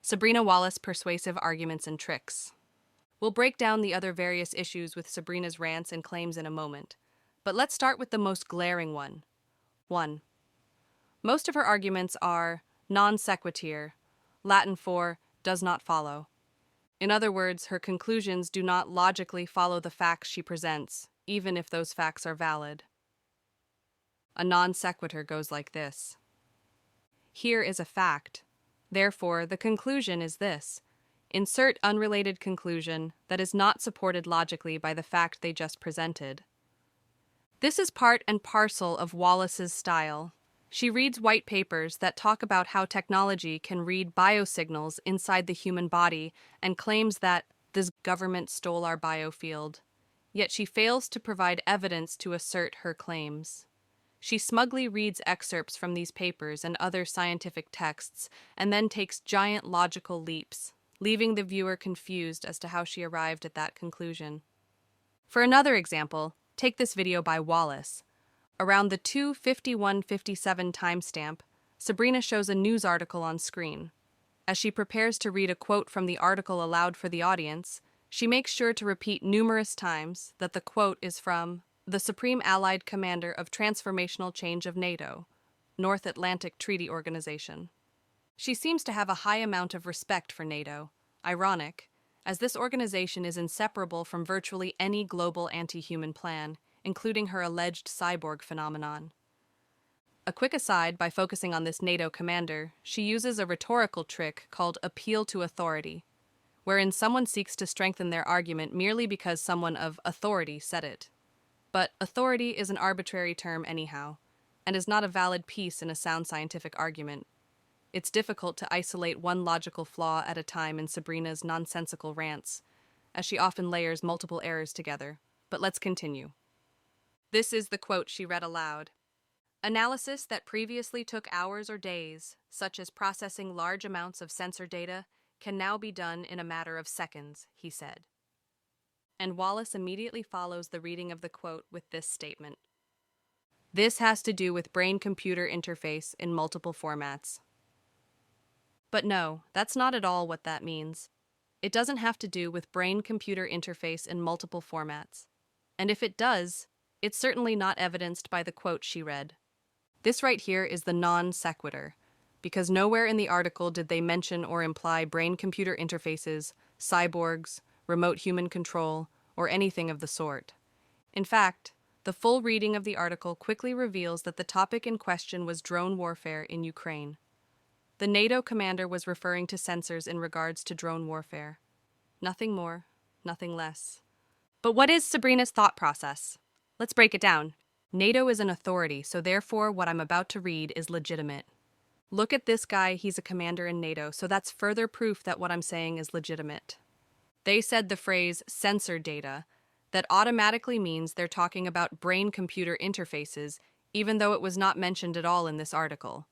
Sabrina Wallace Persuasive Arguments and Tricks. We'll break down the other various issues with Sabrina's rants and claims in a moment, but let's start with the most glaring one. 1. Most of her arguments are non sequitur, Latin for does not follow. In other words, her conclusions do not logically follow the facts she presents, even if those facts are valid. A non sequitur goes like this. Here is a fact. Therefore, the conclusion is this. Insert unrelated conclusion that is not supported logically by the fact they just presented. This is part and parcel of Wallace's style. She reads white papers that talk about how technology can read biosignals inside the human body and claims that this government stole our biofield. Yet she fails to provide evidence to assert her claims. She smugly reads excerpts from these papers and other scientific texts and then takes giant logical leaps, leaving the viewer confused as to how she arrived at that conclusion. For another example, take this video by Wallace. Around the 2:51:57 timestamp, Sabrina shows a news article on screen. As she prepares to read a quote from the article aloud for the audience, she makes sure to repeat numerous times that the quote is from the Supreme Allied Commander of Transformational Change of NATO, North Atlantic Treaty Organization. She seems to have a high amount of respect for NATO, ironic, as this organization is inseparable from virtually any global anti-human plan, including her alleged cyborg phenomenon. A quick aside, by focusing on this NATO commander, she uses a rhetorical trick called appeal to authority, wherein someone seeks to strengthen their argument merely because someone of authority said it. But authority is an arbitrary term anyhow, and is not a valid piece in a sound scientific argument. It's difficult to isolate one logical flaw at a time in Sabrina's nonsensical rants, as she often layers multiple errors together. But let's continue. This is the quote she read aloud. Analysis that previously took hours or days, such as processing large amounts of sensor data, can now be done in a matter of seconds, he said. And Wallace immediately follows the reading of the quote with this statement. This has to do with brain-computer interface in multiple formats. But no, that's not at all what that means. It doesn't have to do with brain-computer interface in multiple formats. And if it does, it's certainly not evidenced by the quote she read. This right here is the non sequitur, because nowhere in the article did they mention or imply brain-computer interfaces, cyborgs, remote human control, or anything of the sort. In fact, the full reading of the article quickly reveals that the topic in question was drone warfare in Ukraine. The NATO commander was referring to sensors in regards to drone warfare. Nothing more, nothing less. But what is Sabrina's thought process? Let's break it down. NATO is an authority, so therefore what I'm about to read is legitimate. Look at this guy, he's a commander in NATO, so that's further proof that what I'm saying is legitimate. They said the phrase sensor data. That automatically means they're talking about brain-computer interfaces, even though it was not mentioned at all in this article.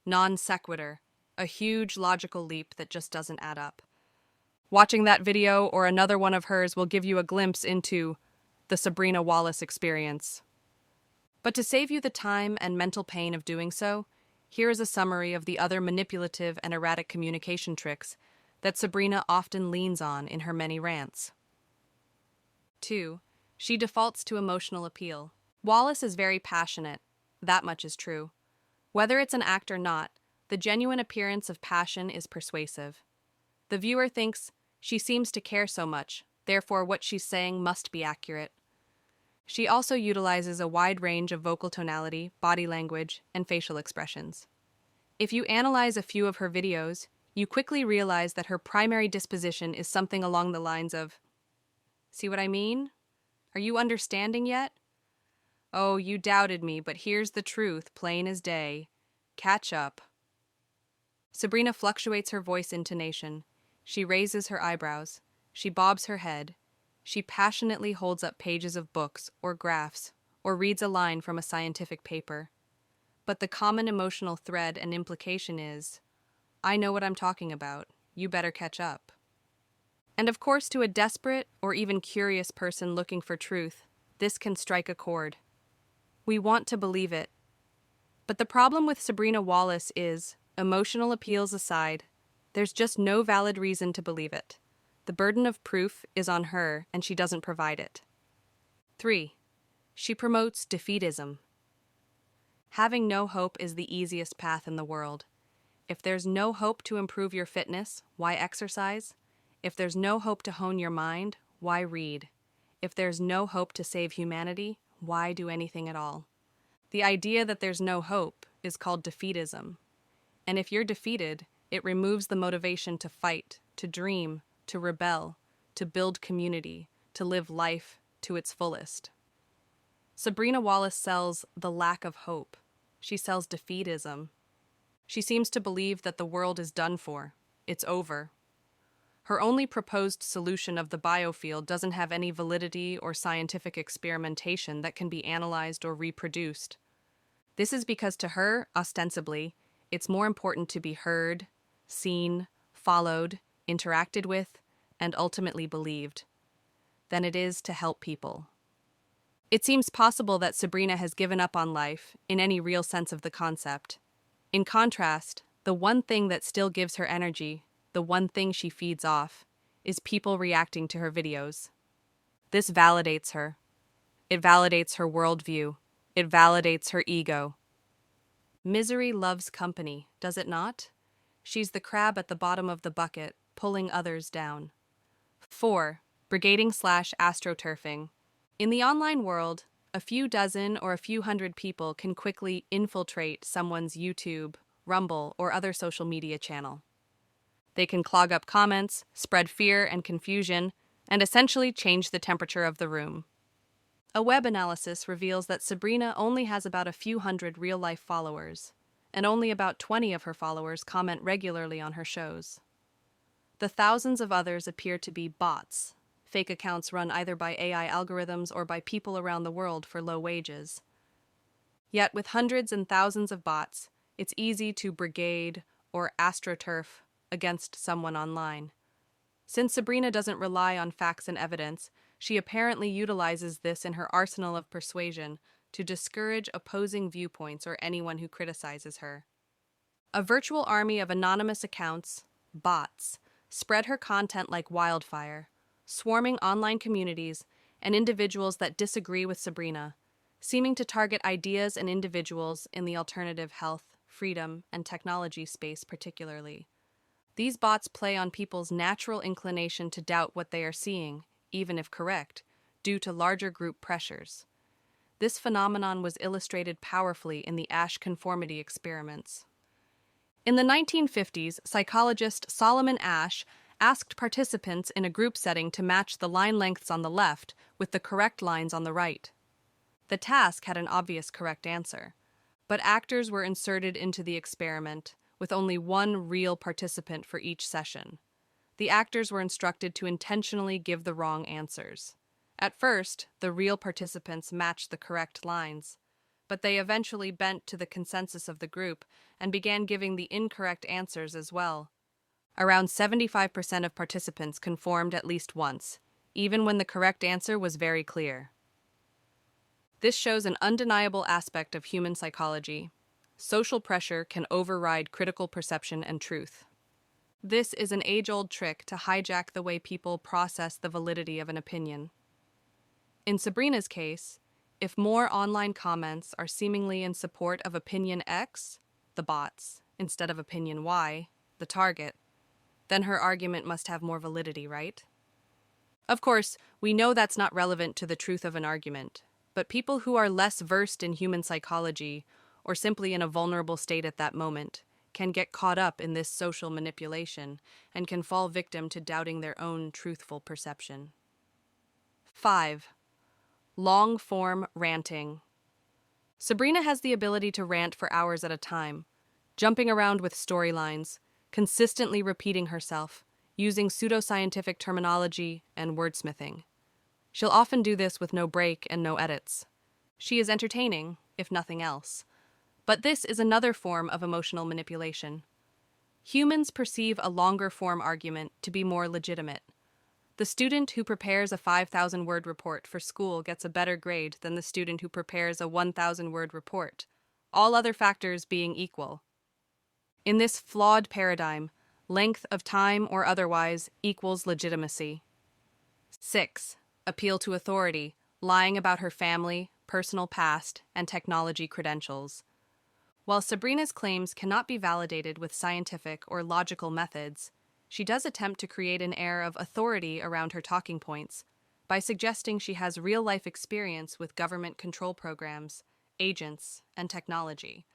Non sequitur, a huge logical leap that just doesn't add up. Watching that video or another one of hers will give you a glimpse into the Sabrina Wallace experience. But to save you the time and mental pain of doing so, here is a summary of the other manipulative and erratic communication tricks that Sabrina often leans on in her many rants. 2. She defaults to emotional appeal. Wallace is very passionate. That much is true. Whether it's an act or not, the genuine appearance of passion is persuasive. The viewer thinks she seems to care so much, therefore what she's saying must be accurate. She also utilizes a wide range of vocal tonality, body language, and facial expressions. If you analyze a few of her videos, you quickly realize that her primary disposition is something along the lines of, "See what I mean? Are you understanding yet? Oh, you doubted me, but here's the truth, plain as day. Catch up." Sabrina fluctuates her voice intonation. She raises her eyebrows. She bobs her head. She passionately holds up pages of books or graphs or reads a line from a scientific paper. But the common emotional thread and implication is, I know what I'm talking about. You better catch up. And of course, to a desperate or even curious person looking for truth, this can strike a chord. We want to believe it. But the problem with Sabrina Wallace is, emotional appeals aside, There's just no valid reason to believe it. The burden of proof is on her, and she doesn't provide it. 3. She promotes defeatism. Having no hope is the easiest path in the world. If there's no hope to improve your fitness, why exercise? If there's no hope to hone your mind, why read? If there's no hope to save humanity, why do anything at all? The idea that there's no hope is called defeatism. And if you're defeated, it removes the motivation to fight, to dream, to rebel, to build community, to live life to its fullest. Sabrina Wallace sells the lack of hope. She sells defeatism. She seems to believe that the world is done for. It's over. Her only proposed solution of the biofield doesn't have any validity or scientific experimentation that can be analyzed or reproduced. This is because to her, ostensibly, it's more important to be heard, seen, followed, interacted with, and ultimately believed than it is to help people. It seems possible that Sabrina has given up on life, in any real sense of the concept. In contrast, the one thing that still gives her energy, the one thing she feeds off, is people reacting to her videos. This validates her. It validates her worldview. It validates her ego. Misery loves company, does it not? She's the crab at the bottom of the bucket, pulling others down. 4. Brigading/astroturfing. In the online world, a few dozen or a few hundred people can quickly infiltrate someone's YouTube, Rumble, or other social media channel. They can clog up comments, spread fear and confusion, and essentially change the temperature of the room. A web analysis reveals that Sabrina only has about a few hundred real-life followers, and only about 20 of her followers comment regularly on her shows. The thousands of others appear to be bots, fake accounts run either by AI algorithms or by people around the world for low wages. Yet with hundreds and thousands of bots, it's easy to brigade or astroturf against someone online. Since Sabrina doesn't rely on facts and evidence, she apparently utilizes this in her arsenal of persuasion to discourage opposing viewpoints or anyone who criticizes her. A virtual army of anonymous accounts, bots, spread her content like wildfire, swarming online communities and individuals that disagree with Sabrina, seeming to target ideas and individuals in the alternative health, freedom, and technology space particularly. These bots play on people's natural inclination to doubt what they are seeing, even if correct, due to larger group pressures. This phenomenon was illustrated powerfully in the Asch conformity experiments. In the 1950s, psychologist Solomon Asch asked participants in a group setting to match the line lengths on the left with the correct lines on the right. The task had an obvious correct answer, but actors were inserted into the experiment with only one real participant for each session. The actors were instructed to intentionally give the wrong answers. At first, the real participants matched the correct lines, but they eventually bent to the consensus of the group and began giving the incorrect answers as well. Around 75% of participants conformed at least once, even when the correct answer was very clear. This shows an undeniable aspect of human psychology. Social pressure can override critical perception and truth. This is an age-old trick to hijack the way people process the validity of an opinion. In Sabrina's case, if more online comments are seemingly in support of opinion X, the bots, instead of opinion Y, the target, then her argument must have more validity, right? Of course, we know that's not relevant to the truth of an argument, but people who are less versed in human psychology, or simply in a vulnerable state at that moment, can get caught up in this social manipulation and can fall victim to doubting their own truthful perception. 5. Long-form ranting. Sabrina has the ability to rant for hours at a time, jumping around with storylines, consistently repeating herself, using pseudoscientific terminology and wordsmithing. She'll often do this with no break and no edits. She is entertaining, if nothing else. But this is another form of emotional manipulation. Humans perceive a longer-form argument to be more legitimate. The student who prepares a 5,000-word report for school gets a better grade than the student who prepares a 1,000-word report, all other factors being equal. In this flawed paradigm, Length of time or otherwise equals legitimacy. 6. Appeal to authority, lying about her family, personal past, and technology credentials. While Sabrina's claims cannot be validated with scientific or logical methods, she does attempt to create an air of authority around her talking points by suggesting she has real-life experience with government control programs, agents, and technology.